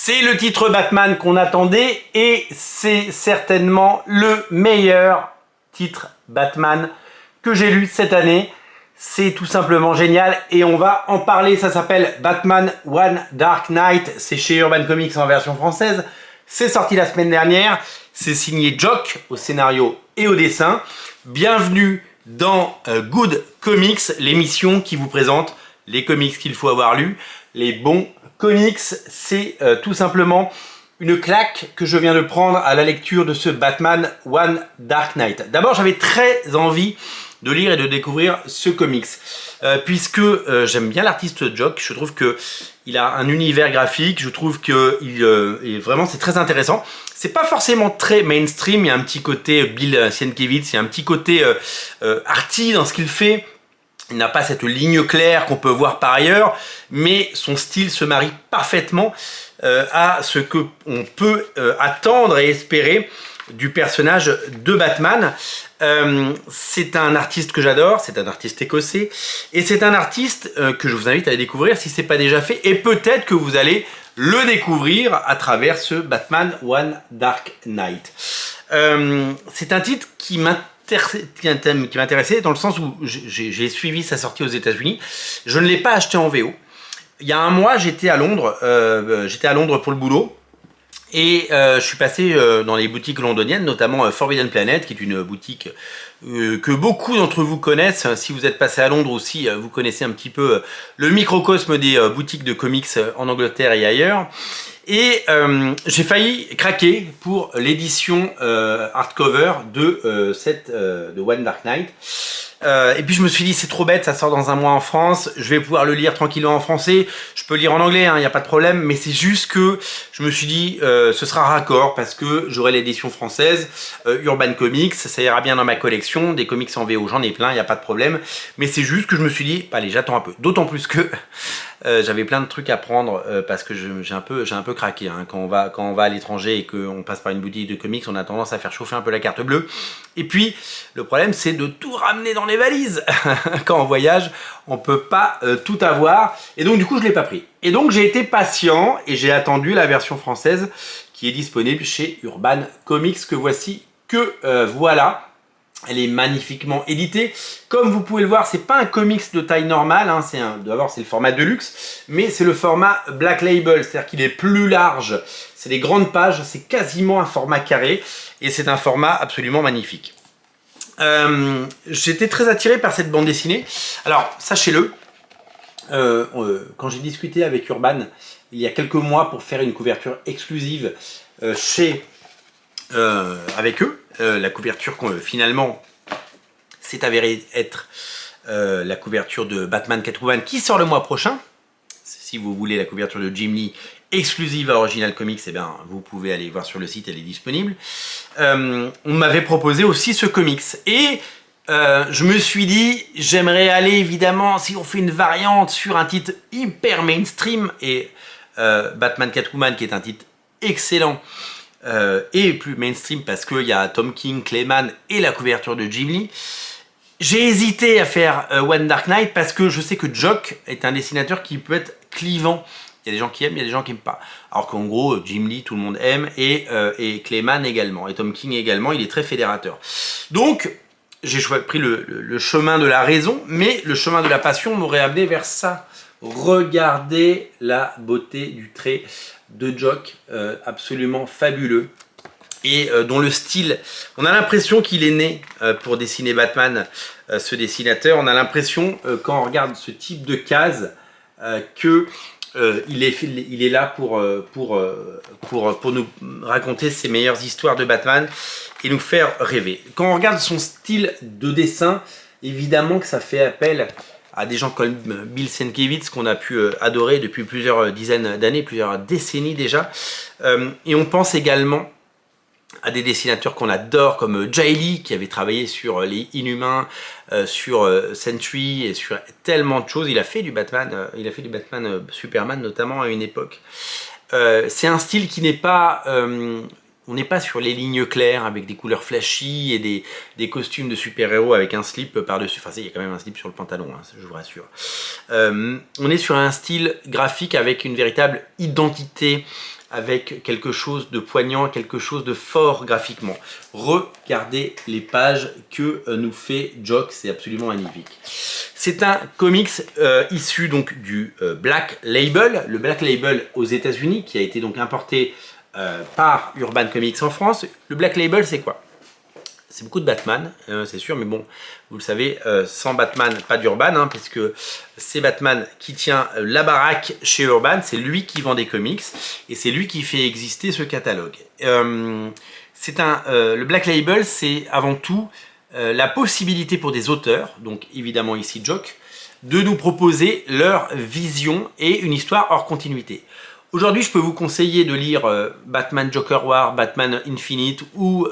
C'est le titre Batman qu'on attendait et c'est certainement le meilleur titre Batman que j'ai lu cette année. C'est tout simplement génial et on va en parler. Ça s'appelle Batman One Dark Knight. C'est chez Urban Comics en version française. C'est sorti la semaine dernière. C'est signé Jock au scénario et au dessin. Bienvenue dans Good Comics, l'émission qui vous présente les comics qu'il faut avoir lus, les bons comics. C'est tout simplement une claque que je viens de prendre à la lecture de ce Batman One Dark Knight. D'abord, j'avais très envie de lire et de découvrir ce comics, puisque j'aime bien l'artiste Jock. Je trouve que il a un univers graphique, je trouve que vraiment c'est très intéressant. C'est pas forcément très mainstream, il y a un petit côté Bill Sienkiewicz, il y a un petit côté arty dans ce qu'il fait. Il n'a pas cette ligne claire qu'on peut voir par ailleurs, mais son style se marie parfaitement à ce que on peut attendre et espérer du personnage de Batman. C'est un artiste que j'adore, c'est un artiste écossais, et c'est un artiste que je vous invite à aller découvrir si ce n'est pas déjà fait, et peut-être que vous allez le découvrir à travers ce Batman One Dark Knight. C'est un titre qui m'intéressait dans le sens où j'ai suivi sa sortie aux États-Unis. Je ne l'ai pas acheté en VO. Il y a un mois, j'étais à Londres pour le boulot. Et je suis passé dans les boutiques londoniennes, notamment Forbidden Planet, qui est une boutique que beaucoup d'entre vous connaissent. Si vous êtes passé à Londres aussi, vous connaissez un petit peu le microcosme des boutiques de comics en Angleterre et ailleurs. Et j'ai failli craquer pour l'édition hardcover de One Dark Knight. Et puis je me suis dit c'est trop bête, ça sort dans un mois en France, je vais pouvoir le lire tranquillement en français, je peux lire en anglais, il n'y a pas de problème, mais c'est juste que je me suis dit ce sera raccord parce que j'aurai l'édition française, Urban Comics, ça ira bien dans ma collection, des comics en VO j'en ai plein, il n'y a pas de problème, mais c'est juste que je me suis dit, allez j'attends un peu, d'autant plus que j'avais plein de trucs à prendre parce que j'ai un peu craqué hein. Quand on va à l'étranger et qu'on passe par une boutique de comics, on a tendance à faire chauffer un peu la carte bleue. Et puis le problème c'est de tout ramener dans les valises. Quand on voyage, on peut pas tout avoir. Et donc du coup je l'ai pas pris. Et donc j'ai été patient et j'ai attendu la version française qui est disponible chez Urban Comics que voici voilà. Elle est magnifiquement éditée. Comme vous pouvez le voir, c'est pas un comics de taille normale. Hein, d'abord, c'est le format Deluxe, mais c'est le format Black Label, c'est-à-dire qu'il est plus large. C'est des grandes pages, c'est quasiment un format carré, et c'est un format absolument magnifique. J'étais très attiré par cette bande dessinée. Alors, sachez-le, quand j'ai discuté avec Urban il y a quelques mois pour faire une couverture exclusive avec eux, la couverture finalement s'est avérée être la couverture de Batman Catwoman qui sort le mois prochain. Si vous voulez la couverture de Jim Lee exclusive à Original Comics, eh bien, vous pouvez aller voir sur le site, elle est disponible. On m'avait proposé aussi ce comics et je me suis dit, j'aimerais aller évidemment, si on fait une variante sur un titre hyper mainstream, et Batman Catwoman qui est un titre excellent, et plus mainstream parce qu'il y a Tom King, Clayman et la couverture de Jim Lee. J'ai hésité à faire One Dark Knight parce que je sais que Jock est un dessinateur qui peut être clivant. Il y a des gens qui aiment, il y a des gens qui n'aiment pas. Alors qu'en gros, Jim Lee, tout le monde aime, et Clayman également, et Tom King également, il est très fédérateur. Donc, j'ai pris le chemin de la raison, mais le chemin de la passion m'aurait amené vers ça. Regardez la beauté du trait de Jock, absolument fabuleux, et dont le style, on a l'impression qu'il est né pour dessiner Batman, ce dessinateur. On a l'impression, quand on regarde ce type de case, il est là pour nous raconter ses meilleures histoires de Batman et nous faire rêver. Quand on regarde son style de dessin, évidemment que ça fait appel à des gens comme Bill Sienkiewicz qu'on a pu adorer depuis plusieurs dizaines d'années, plusieurs décennies déjà. Et on pense également à des dessinateurs qu'on adore comme Jay Lee qui avait travaillé sur les Inhumains, sur Sentry et sur tellement de choses. Il a fait du Batman, Superman notamment à une époque. C'est un style qui n'est pas... on n'est pas sur les lignes claires avec des couleurs flashy et des costumes de super-héros avec un slip par-dessus. Enfin, il y a quand même un slip sur le pantalon, hein, je vous rassure. On est sur un style graphique avec une véritable identité avec quelque chose de poignant, quelque chose de fort graphiquement. Regardez les pages que nous fait Jock, c'est absolument magnifique. C'est un comics issu donc du Black Label, le Black Label aux États-Unis, qui a été donc importé par Urban Comics en France. Le Black Label, c'est quoi? C'est beaucoup de Batman, c'est sûr, mais bon, vous le savez, sans Batman, pas d'Urban, hein, puisque c'est Batman qui tient la baraque chez Urban, c'est lui qui vend des comics, et c'est lui qui fait exister ce catalogue. Le Black Label, c'est avant tout la possibilité pour des auteurs, donc évidemment ici Jock, de nous proposer leur vision et une histoire hors continuité. Aujourd'hui, je peux vous conseiller de lire Batman Joker War, Batman Infinite ou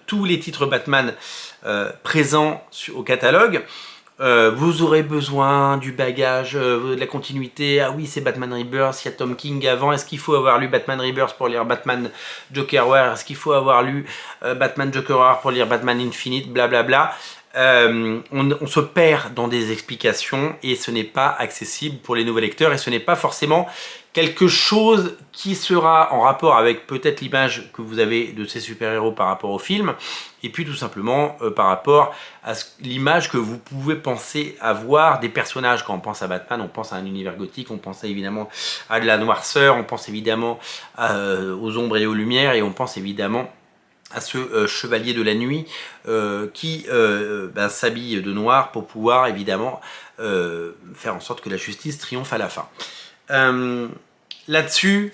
tous les titres Batman présents au catalogue. Vous aurez besoin du bagage, de la continuité. Ah oui, c'est Batman Rebirth, il y a Tom King avant. Est-ce qu'il faut avoir lu Batman Rebirth pour lire Batman Joker War? Est-ce qu'il faut avoir lu Batman Joker War pour lire Batman Infinite? Blablabla. On se perd dans des explications et ce n'est pas accessible pour les nouveaux lecteurs et ce n'est pas forcément quelque chose qui sera en rapport avec peut-être l'image que vous avez de ces super-héros par rapport au film et puis tout simplement par rapport à l'image que vous pouvez penser avoir des personnages. Quand on pense à Batman, on pense à un univers gothique, on pense évidemment à de la noirceur, on pense évidemment aux ombres et aux lumières et on pense évidemment à ce chevalier de la nuit qui s'habille de noir pour pouvoir évidemment faire en sorte que la justice triomphe à la fin. Là-dessus,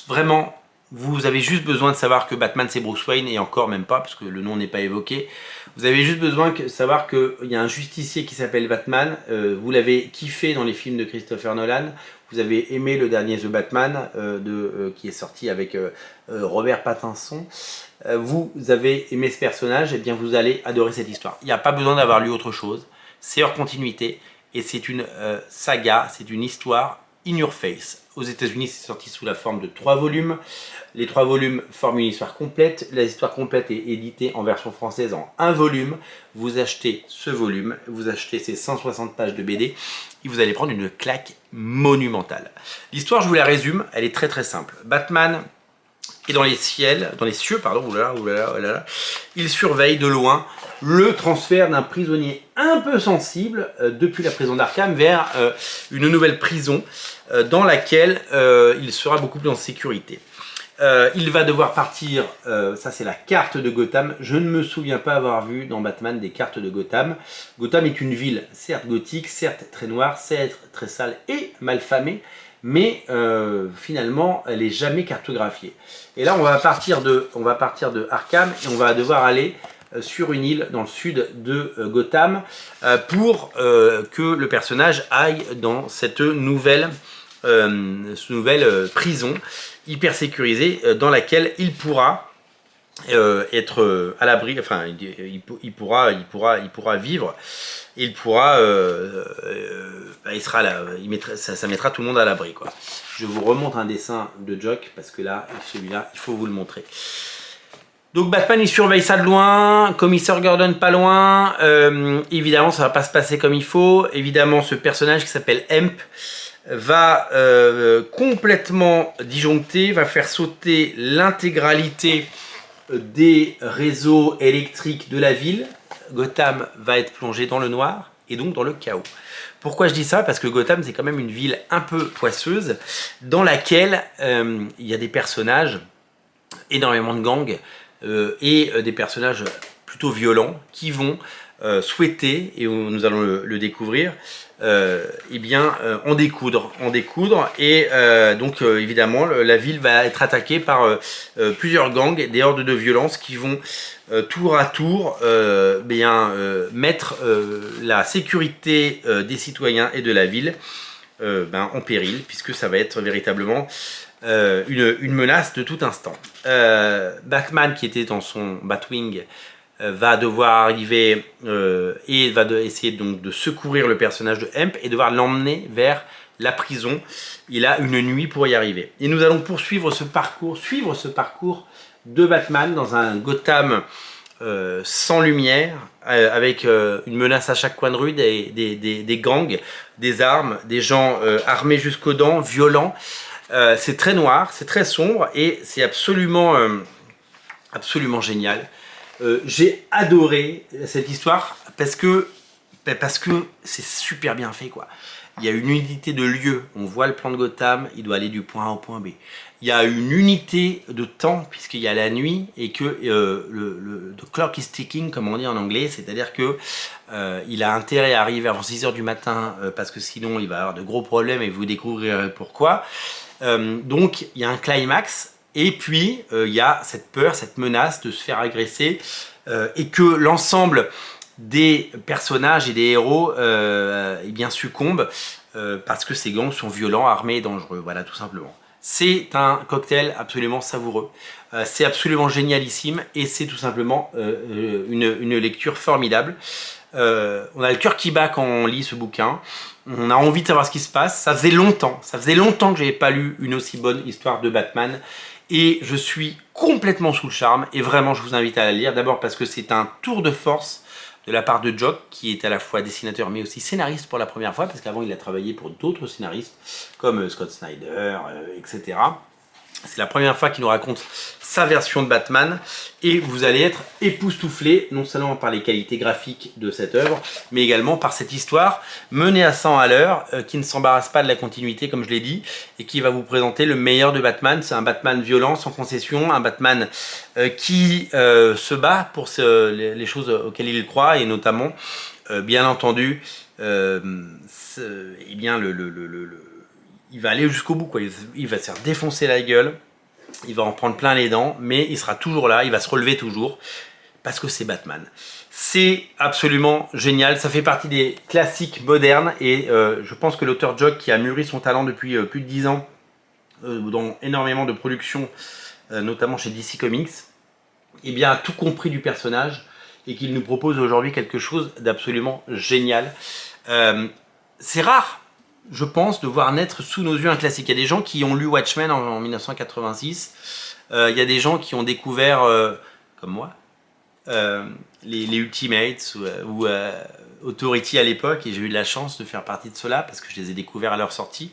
vraiment, vous avez juste besoin de savoir que Batman c'est Bruce Wayne et encore même pas parce que le nom n'est pas évoqué. Vous avez juste besoin de savoir qu'il y a un justicier qui s'appelle Batman. Vous l'avez kiffé dans les films de Christopher Nolan. Vous avez aimé le dernier The Batman qui est sorti avec Robert Pattinson. Vous avez aimé ce personnage, et bien vous allez adorer cette histoire. Il n'y a pas besoin d'avoir lu autre chose. C'est hors continuité et c'est une saga, c'est une histoire in your face. Aux États-Unis, c'est sorti sous la forme de 3 volumes. Les 3 volumes forment une histoire complète. La histoire complète est éditée en version française en 1 volume. Vous achetez ce volume, vous achetez ces 160 pages de BD et vous allez prendre une claque monumentale. L'histoire, je vous la résume, elle est très très simple. Batman est dans les cieux, il surveille de loin le transfert d'un prisonnier un peu sensible depuis la prison d'Arkham vers une nouvelle prison dans laquelle il sera beaucoup plus en sécurité. Il va devoir partir, ça c'est la carte de Gotham. Je ne me souviens pas avoir vu dans Batman des cartes de Gotham. Gotham est une ville certes gothique, certes très noire, certes très sale et malfamée, mais finalement elle n'est jamais cartographiée. Et là on va partir de Arkham et on va devoir aller sur une île dans le sud de Gotham pour que le personnage aille dans cette nouvelle prison hyper sécurisée dans laquelle il pourra être à l'abri, enfin il pourra vivre, il pourra il sera là, ça mettra tout le monde à l'abri quoi. Je vous remonte un dessin de Jock parce que là celui-là il faut vous le montrer. Donc Batman il surveille ça de loin, commissaire Gordon pas loin, évidemment ça va pas se passer comme il faut, évidemment ce personnage qui s'appelle Hemp va complètement disjoncter, va faire sauter l'intégralité des réseaux électriques de la ville. Gotham va être plongé dans le noir et donc dans le chaos. Pourquoi je dis ça? Parce que Gotham c'est quand même une ville un peu poisseuse dans laquelle il y a des personnages, énormément de gangs et des personnages plutôt violents qui vont souhaiter, et nous allons le découvrir, en découdre. Et donc évidemment la ville va être attaquée par plusieurs gangs, des hordes de violence qui vont tour à tour mettre la sécurité des citoyens et de la ville en péril, puisque ça va être véritablement une menace de tout instant. Batman qui était dans son Batwing va devoir arriver et va essayer donc de secourir le personnage de Hemp et devoir l'emmener vers la prison. Il a une nuit pour y arriver. Et nous allons poursuivre ce parcours, de Batman dans un Gotham sans lumière, avec une menace à chaque coin de rue, des gangs, des armes, des gens armés jusqu'aux dents, violents. C'est très noir, c'est très sombre et c'est absolument, absolument génial. J'ai adoré cette histoire parce que c'est super bien fait, quoi. Il y a une unité de lieu, on voit le plan de Gotham, il doit aller du point A au point B. Il y a une unité de temps puisqu'il y a la nuit et que the clock is ticking, comme on dit en anglais, c'est-à-dire que il a intérêt à arriver avant 6 h du matin parce que sinon il va avoir de gros problèmes et vous découvrirez pourquoi. Donc il y a un climax et puis il y a cette peur, cette menace de se faire agresser et que l'ensemble des personnages et des héros eh bien succombent parce que ces gangs sont violents, armés et dangereux, voilà, tout simplement. C'est un cocktail absolument savoureux, c'est absolument génialissime et c'est tout simplement une lecture formidable. On a le cœur qui bat quand on lit ce bouquin, on a envie de savoir ce qui se passe. Ça faisait longtemps que je n'avais pas lu une aussi bonne histoire de Batman et je suis complètement sous le charme et vraiment je vous invite à la lire, d'abord parce que c'est un tour de force de la part de Jock, qui est à la fois dessinateur mais aussi scénariste pour la première fois, parce qu'avant il a travaillé pour d'autres scénaristes comme Scott Snyder, etc. C'est la première fois qu'il nous raconte sa version de Batman et vous allez être époustouflé non seulement par les qualités graphiques de cette œuvre, mais également par cette histoire menée à 100 à l'heure, qui ne s'embarrasse pas de la continuité comme je l'ai dit, et qui va vous présenter le meilleur de Batman. C'est un Batman violent, sans concession, un Batman qui se bat pour les choses auxquelles il croit, et notamment, bien entendu, eh bien, il va aller jusqu'au bout, quoi. Il va se faire défoncer la gueule, il va en prendre plein les dents, mais il sera toujours là, il va se relever toujours, parce que c'est Batman. C'est absolument génial, ça fait partie des classiques modernes, et je pense que l'auteur Jock, qui a mûri son talent depuis plus de 10 ans, dans énormément de productions, notamment chez DC Comics, eh bien, a tout compris du personnage, et qu'il nous propose aujourd'hui quelque chose d'absolument génial. C'est rare, je pense, de voir naître sous nos yeux un classique. Il y a des gens qui ont lu Watchmen en 1986. Il y a des gens qui ont découvert, comme moi, les Ultimates ou Authority à l'époque. Et j'ai eu de la chance de faire partie de cela parce que je les ai découverts à leur sortie.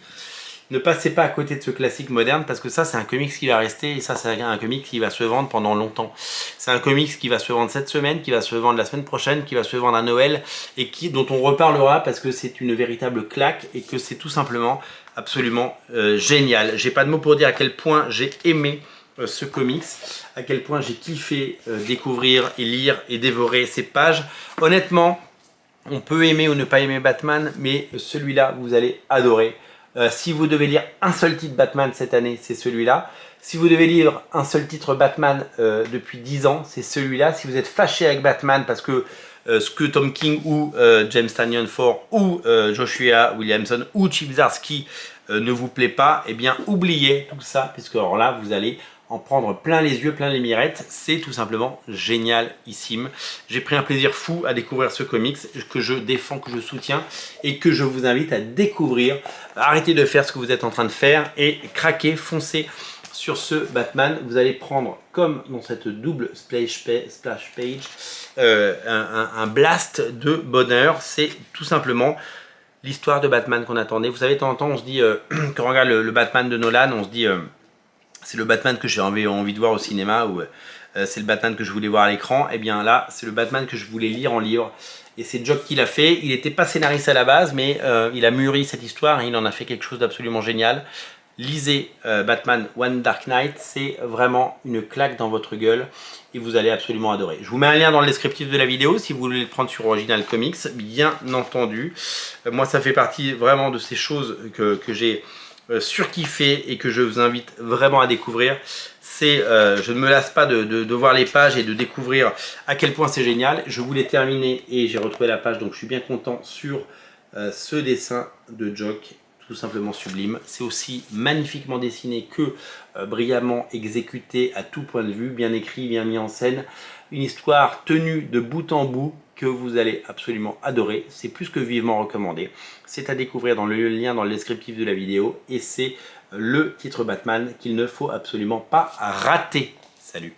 Ne passez pas à côté de ce classique moderne parce que ça, c'est un comics qui va rester et ça, c'est un comics qui va se vendre pendant longtemps. C'est un comics qui va se vendre cette semaine, qui va se vendre la semaine prochaine, qui va se vendre à Noël et dont on reparlera parce que c'est une véritable claque et que c'est tout simplement absolument génial. J'ai pas de mots pour dire à quel point j'ai aimé ce comics, à quel point j'ai kiffé découvrir et lire et dévorer ces pages. Honnêtement, on peut aimer ou ne pas aimer Batman, mais celui-là, vous allez adorer. Si vous devez lire un seul titre Batman cette année, c'est celui-là. Si vous devez lire un seul titre Batman depuis 10 ans, c'est celui-là. Si vous êtes fâché avec Batman parce que ce que Tom King ou James Tynion Ford ou Joshua Williamson ou Chip Zdarsky ne vous plaît pas, eh bien oubliez tout ça, puisque alors là, vous allez en prendre plein les yeux, plein les mirettes. C'est tout simplement génialissime. J'ai pris un plaisir fou à découvrir ce comics que je défends, que je soutiens et que je vous invite à découvrir. Arrêtez de faire ce que vous êtes en train de faire et craquez, foncez sur ce Batman. Vous allez prendre, comme dans cette double splash page, un blast de bonheur. C'est tout simplement l'histoire de Batman qu'on attendait. Vous savez, de temps en temps, on se dit, quand on regarde le Batman de Nolan, on se dit... c'est le Batman que j'ai envie de voir au cinéma ou c'est le Batman que je voulais voir à l'écran. Et bien là, c'est le Batman que je voulais lire en livre. Et c'est Jock qui l'a fait. Il n'était pas scénariste à la base, mais il a mûri cette histoire et il en a fait quelque chose d'absolument génial. Lisez Batman One Dark Knight, c'est vraiment une claque dans votre gueule et vous allez absolument adorer. Je vous mets un lien dans le descriptif de la vidéo si vous voulez le prendre sur Original Comics, bien entendu. Moi, ça fait partie vraiment de ces choses que j'ai surkiffé et que je vous invite vraiment à découvrir. C'est, je ne me lasse pas de voir les pages et de découvrir à quel point c'est génial. Je voulais terminer et j'ai retrouvé la page, donc je suis bien content sur ce dessin de Jock, tout simplement sublime. C'est aussi magnifiquement dessiné que brillamment exécuté à tout point de vue, bien écrit, bien mis en scène. Une histoire tenue de bout en bout que vous allez absolument adorer. C'est plus que vivement recommandé. C'est à découvrir dans le lien dans le descriptif de la vidéo et c'est le titre Batman qu'il ne faut absolument pas rater. Salut!